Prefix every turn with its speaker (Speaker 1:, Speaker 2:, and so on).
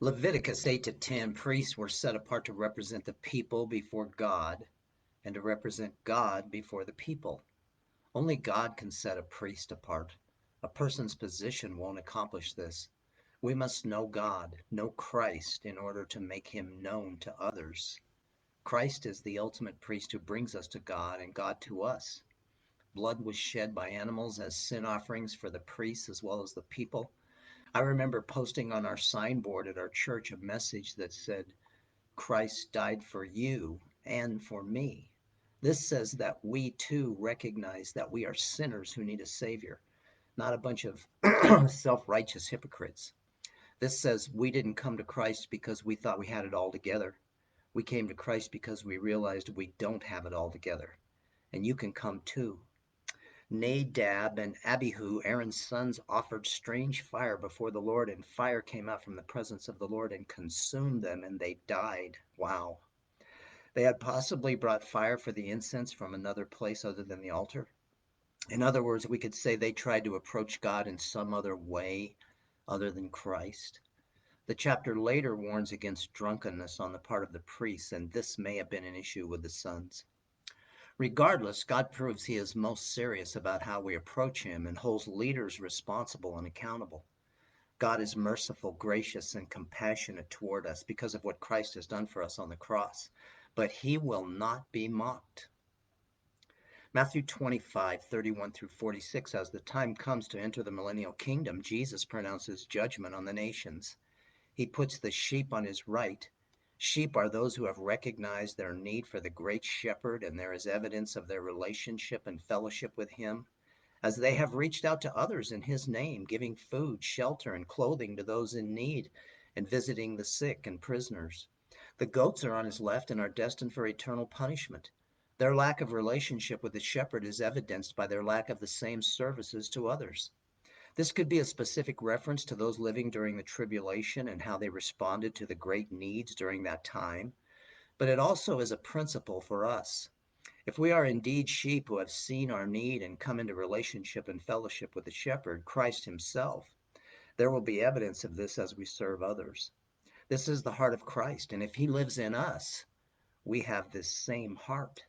Speaker 1: Leviticus 8 to 10, priests were set apart to represent the people before God and to represent God before the people. Only God can set a priest apart. A person's position won't accomplish this. We must know God, know Christ, in order to make him known to others. Christ is the ultimate priest who brings us to God and God to us. Blood was shed by animals as sin offerings for the priests as well as the people. I remember posting on our signboard at our church a message that said, Christ died for you and for me. This says that we too recognize that we are sinners who need a Savior, not a bunch of self righteous hypocrites. This says we didn't come to Christ because we thought we had it all together. We came to Christ because we realized we don't have it all together. And you can come too. Nadab and Abihu, Aaron's sons, offered strange fire before the Lord, and fire came out from the presence of the Lord and consumed them, and they died. Wow. They had possibly brought fire for the incense from another place other than the altar. In other words, we could say they tried to approach God in some other way other than Christ. The chapter later warns against drunkenness on the part of the priests, and this may have been an issue with the sons. Regardless, God proves he is most serious about how we approach him and holds leaders responsible and accountable. God is merciful, gracious, and compassionate toward us because of what Christ has done for us on the cross, but he will not be mocked. Matthew 25:31 through 46, as the time comes to enter the millennial kingdom, Jesus pronounces judgment on the nations. He puts the sheep on his right. Sheep are those who have recognized their need for the great shepherd, and there is evidence of their relationship and fellowship with him, as they have reached out to others in his name, giving food, shelter, and clothing to those in need, and visiting the sick and prisoners. The goats are on his left and are destined for eternal punishment. Their lack of relationship with the shepherd is evidenced by their lack of the same services to others. This could be a specific reference to those living during the tribulation and how they responded to the great needs during that time, but it also is a principle for us. If we are indeed sheep who have seen our need and come into relationship and fellowship with the shepherd, Christ himself, there will be evidence of this as we serve others. This is the heart of Christ, and if he lives in us, we have this same heart.